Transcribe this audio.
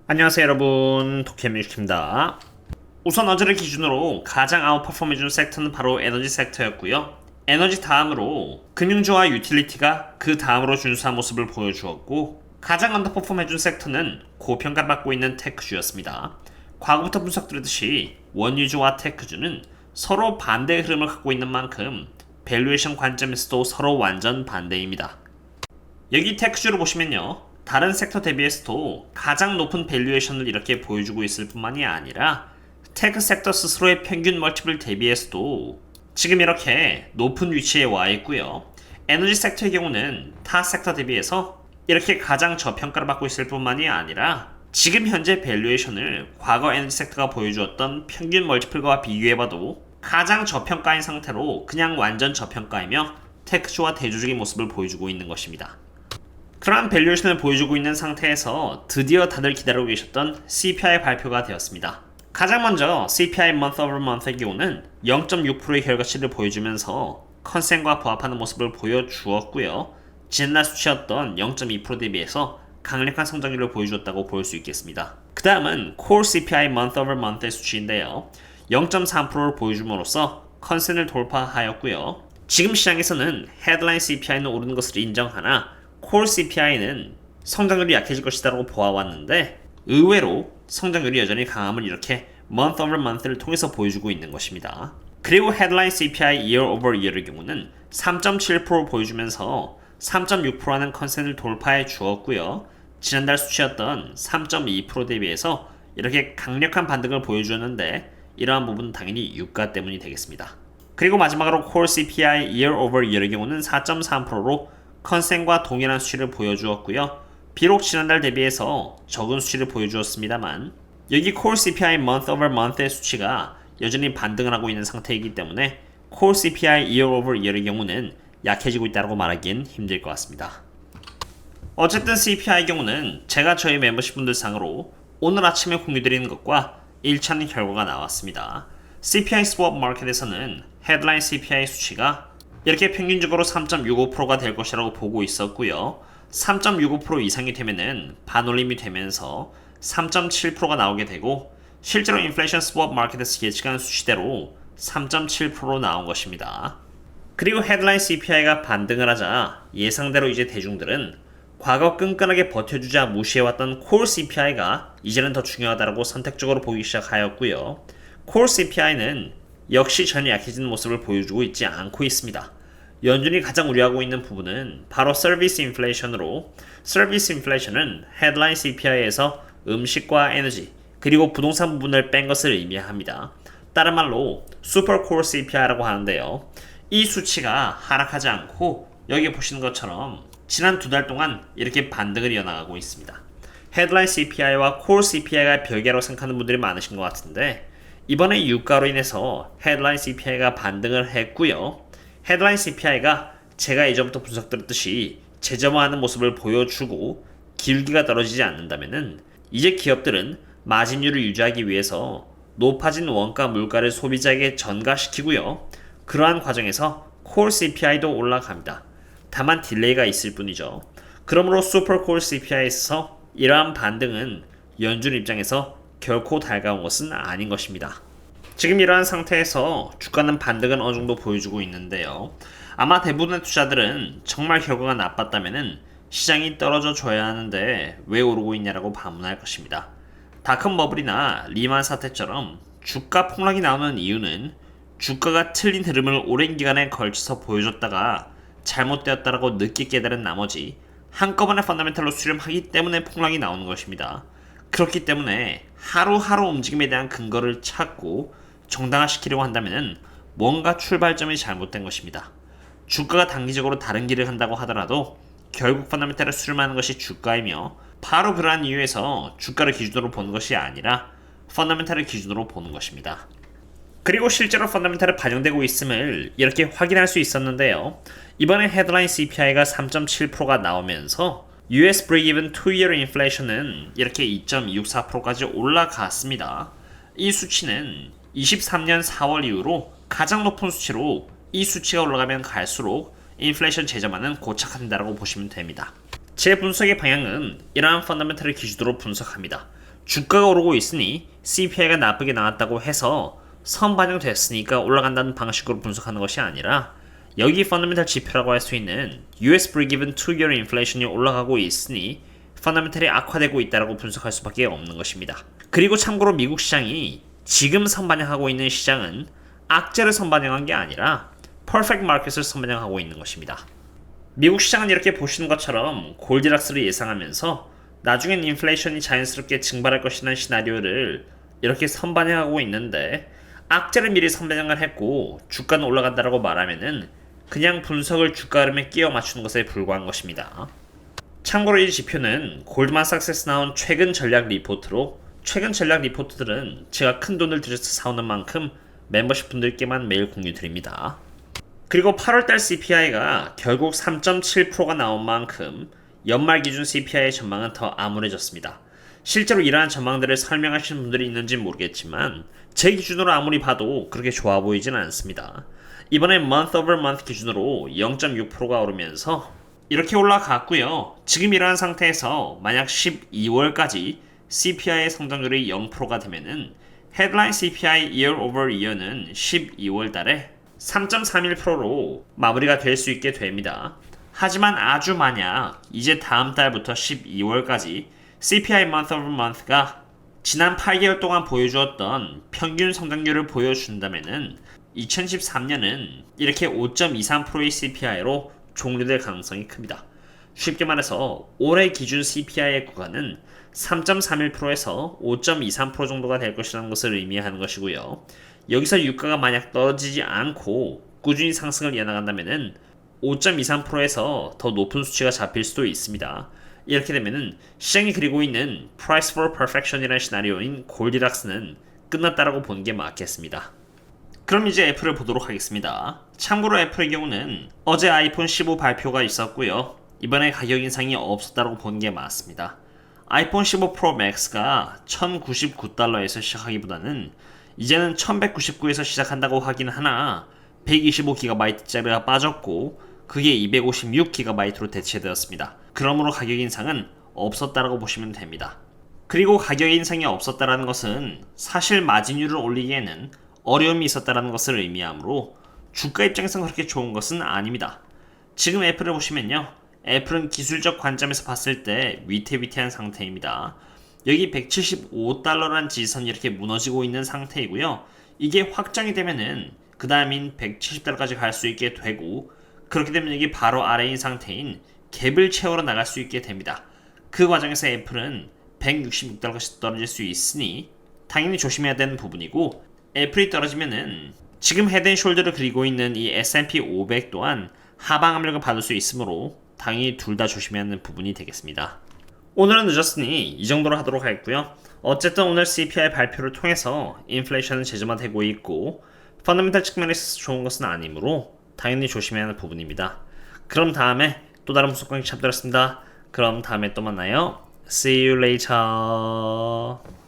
안녕하세요 여러분, 도케뮤직입니다. 우선 어제를 기준으로 가장 아웃퍼폼해준 섹터는 바로 에너지 섹터였고요. 에너지 다음으로 금융주와 유틸리티가 그 다음으로 준수한 모습을 보여주었고, 가장 언더퍼폼해준 섹터는 고평가를 받고 있는 테크주였습니다. 과거부터 분석드렸듯이 원유주와 테크주는 서로 반대의 흐름을 갖고 있는 만큼 밸류에이션 관점에서도 서로 완전 반대입니다. 여기 테크주를 보시면요, 다른 섹터 대비해서도 가장 높은 밸류에이션을 이렇게 보여주고 있을 뿐만이 아니라 테크 섹터 스스로의 평균 멀티플 대비해서도 지금 이렇게 높은 위치에 와 있고요. 에너지 섹터의 경우는 타 섹터 대비해서 이렇게 가장 저평가를 받고 있을 뿐만이 아니라 지금 현재 밸류에이션을 과거 에너지 섹터가 보여주었던 평균 멀티플과 비교해봐도 가장 저평가인 상태로 그냥 완전 저평가이며 테크주와 대조적인 모습을 보여주고 있는 것입니다. 그러한 밸류에이션을 보여주고 있는 상태에서 드디어 다들 기다리고 계셨던 CPI 발표가 되었습니다. 가장 먼저 CPI month over month의 경우는 0.6%의 결과치를 보여주면서 컨센과 부합하는 모습을 보여주었고요. 지난날 수치였던 0.2% 대비해서 강력한 성장률을 보여주었다고 볼 수 있겠습니다. 그 다음은 Core CPI month over month의 수치인데요. 0.3%를 보여줌으로써 컨센을 돌파하였고요. 지금 시장에서는 헤드라인 CPI는 오르는 것을 인정하나 콜 CPI는 성장률이 약해질 것이다라고 보아왔는데, 의외로 성장률이 여전히 강함을 이렇게 month over month를 통해서 보여주고 있는 것입니다. 그리고 헤드라인 CPI year over year의 경우는 3.7% 보여주면서 3.6%라는 컨센을 돌파해 주었고요. 지난달 수치였던 3.2% 대비해서 이렇게 강력한 반등을 보여주었는데, 이러한 부분은 당연히 유가 때문이 되겠습니다. 그리고 마지막으로 콜 CPI year over year의 경우는 4.3%로 컨센과 동일한 수치를 보여주었고요. 비록 지난달 대비해서 적은 수치를 보여주었습니다만, 여기 콜 CPI month over month의 수치가 여전히 반등을 하고 있는 상태이기 때문에 콜 CPI year over year의 경우는 약해지고 있다고 말하기엔 힘들 것 같습니다. 어쨌든 CPI의 경우는 제가 저희 멤버십 분들 상으로 오늘 아침에 공유드리는 것과 일치하는 결과가 나왔습니다. CPI 스왑 마켓에서는 헤드라인 CPI 수치가 이렇게 평균적으로 3.65%가 될 것이라고 보고 있었고요. 3.65% 이상이 되면은 반올림이 되면서 3.7%가 나오게 되고, 실제로 인플레이션 스왑 마켓에서 예측한 수치대로 3.7% 나온 것입니다. 그리고 헤드라인 CPI가 반등을 하자 예상대로 이제 대중들은 과거 끈끈하게 버텨주자 무시해왔던 콜 CPI가 이제는 더 중요하다고 선택적으로 보기 시작하였고요. 콜 CPI는 역시 전혀 약해지는 모습을 보여주고 있지 않고 있습니다. 연준이 가장 우려하고 있는 부분은 바로 서비스 인플레이션으로, 서비스 인플레이션은 헤드라인 CPI에서 음식과 에너지 그리고 부동산 부분을 뺀 것을 의미합니다. 다른 말로 슈퍼 콜 CPI라고 하는데요. 이 수치가 하락하지 않고 여기 보시는 것처럼 지난 두 달 동안 이렇게 반등을 이어나가고 있습니다. 헤드라인 CPI와 콜 CPI가 별개라고 생각하는 분들이 많으신 것 같은데, 이번에 유가로 인해서 헤드라인 CPI가 반등을 했고요. 헤드라인 CPI가 제가 이전부터 분석드렸듯이 재점화하는 모습을 보여주고 기울기가 떨어지지 않는다면 이제 기업들은 마진율을 유지하기 위해서 높아진 원가 물가를 소비자에게 전가시키고요. 그러한 과정에서 콜 CPI도 올라갑니다. 다만 딜레이가 있을 뿐이죠. 그러므로 슈퍼 콜 CPI에서 이러한 반등은 연준 입장에서 결코 달가운 것은 아닌 것입니다. 지금 이러한 상태에서 주가는 반등은 어느 정도 보여주고 있는데요. 아마 대부분의 투자들은 정말 결과가 나빴다면 시장이 떨어져 줘야 하는데 왜 오르고 있냐라고 반문할 것입니다. 닷컴 버블이나 리만 사태처럼 주가 폭락이 나오는 이유는 주가가 틀린 흐름을 오랜 기간에 걸쳐서 보여줬다가 잘못되었다라고 늦게 깨달은 나머지 한꺼번에 펀더멘탈로 수렴하기 때문에 폭락이 나오는 것입니다. 그렇기 때문에 하루하루 움직임에 대한 근거를 찾고 정당화시키려고 한다면 뭔가 출발점이 잘못된 것입니다. 주가가 단기적으로 다른 길을 간다고 하더라도 결국 펀더멘탈을 수렴하는 것이 주가이며, 바로 그러한 이유에서 주가를 기준으로 보는 것이 아니라 펀더멘탈을 기준으로 보는 것입니다. 그리고 실제로 펀더멘탈에 반영되고 있음을 이렇게 확인할 수 있었는데요. 이번에 헤드라인 CPI가 3.7%가 나오면서 US Break-Even 2-Year Inflation은 이렇게 2.24%까지 올라갔습니다. 이 수치는 23년 4월 이후로 가장 높은 수치로, 이 수치가 올라가면 갈수록 인플레이션 재점화는 고착화된다고 보시면 됩니다. 제 분석의 방향은 이러한 펀더멘털을 기준으로 분석합니다. 주가가 오르고 있으니 CPI가 나쁘게 나왔다고 해서 선반영됐으니까 올라간다는 방식으로 분석하는 것이 아니라 여기 펀더멘털 지표라고 할 수 있는 US Break-Even 2-Year Inflation이 올라가고 있으니 펀더멘털이 악화되고 있다고 분석할 수밖에 없는 것입니다. 그리고 참고로 미국 시장이 지금 선반영하고 있는 시장은 악재를 선반영한 게 아니라 퍼펙트 마켓을 선반영하고 있는 것입니다. 미국 시장은 이렇게 보시는 것처럼 골디락스를 예상하면서 나중엔 인플레이션이 자연스럽게 증발할 것이라는 시나리오를 이렇게 선반영하고 있는데 악재를 미리 선반영을 했고 주가는 올라간다라고 말하면은 그냥 분석을 주가 흐름에 끼워 맞추는 것에 불과한 것입니다. 참고로 이 지표는 골드만삭스에서 나온 최근 전략 리포트로 최근 전략 리포트들은 제가 큰 돈을 들여서 사오는 만큼 멤버십 분들께만 매일 공유드립니다. 그리고 8월달 CPI가 결국 3.7%가 나온 만큼 연말 기준 CPI의 전망은 더 암울해졌습니다. 실제로 이러한 전망들을 설명하시는 분들이 있는지 모르겠지만 제 기준으로 아무리 봐도 그렇게 좋아 보이진 않습니다. 이번에 month over month 기준으로 0.6%가 오르면서 이렇게 올라갔고요. 지금 이러한 상태에서 만약 12월까지 CPI의 성장률이 0%가 되면은 헤드라인 CPI year over year는 12월 달에 3.31%로 마무리가 될 수 있게 됩니다. 하지만 아주 만약 이제 다음 달부터 12월까지 CPI month over month가 지난 8개월 동안 보여주었던 평균 성장률을 보여준다면은 2013년은 이렇게 5.23%의 CPI로 종료될 가능성이 큽니다. 쉽게 말해서 올해 기준 CPI의 구간은 3.31%에서 5.23% 정도가 될 것이라는 것을 의미하는 것이고요. 여기서 유가가 만약 떨어지지 않고 꾸준히 상승을 이어나간다면 5.23%에서 더 높은 수치가 잡힐 수도 있습니다. 이렇게 되면 시장이 그리고 있는 Price for Perfection이라는 시나리오인 골디락스는 끝났다라고 보는 게 맞겠습니다. 그럼 이제 애플을 보도록 하겠습니다. 참고로 애플의 경우는 어제 아이폰 15 발표가 있었고요. 이번에 가격 인상이 없었다고 보는 게 맞습니다. 아이폰 15 프로 맥스가 1099달러에서 시작하기보다는 이제는 1199에서 시작한다고 하긴 하나 125GB짜리가 빠졌고 그게 256GB로 대체되었습니다. 그러므로 가격 인상은 없었다라고 보시면 됩니다. 그리고 가격 인상이 없었다라는 것은 사실 마진율을 올리기에는 어려움이 있었다라는 것을 의미하므로 주가 입장에서는 그렇게 좋은 것은 아닙니다. 지금 애플을 보시면요. 애플은 기술적 관점에서 봤을 때 위태위태한 상태입니다. 여기 175달러라는 지지선이 이렇게 무너지고 있는 상태이고요. 이게 확장이 되면은 그 다음인 170달러까지 갈 수 있게 되고 그렇게 되면 여기 바로 아래인 상태인 갭을 채우러 나갈 수 있게 됩니다. 그 과정에서 애플은 166달러까지 떨어질 수 있으니 당연히 조심해야 되는 부분이고 애플이 떨어지면은 지금 헤드앤숄더를 그리고 있는 이 S&P 500 또한 하방 압력을 받을 수 있으므로 당연히 둘 다 조심해야 하는 부분이 되겠습니다. 오늘은 늦었으니 이 정도로 하도록 하겠고요. 어쨌든 오늘 CPI 발표를 통해서 인플레이션은 재점화되고 있고 펀더멘털 측면에서 좋은 것은 아니므로 당연히 조심해야 하는 부분입니다. 그럼 다음에 또 다른 분석 강의 찾도록 하겠습니다. 그럼 다음에 또 만나요. See you later.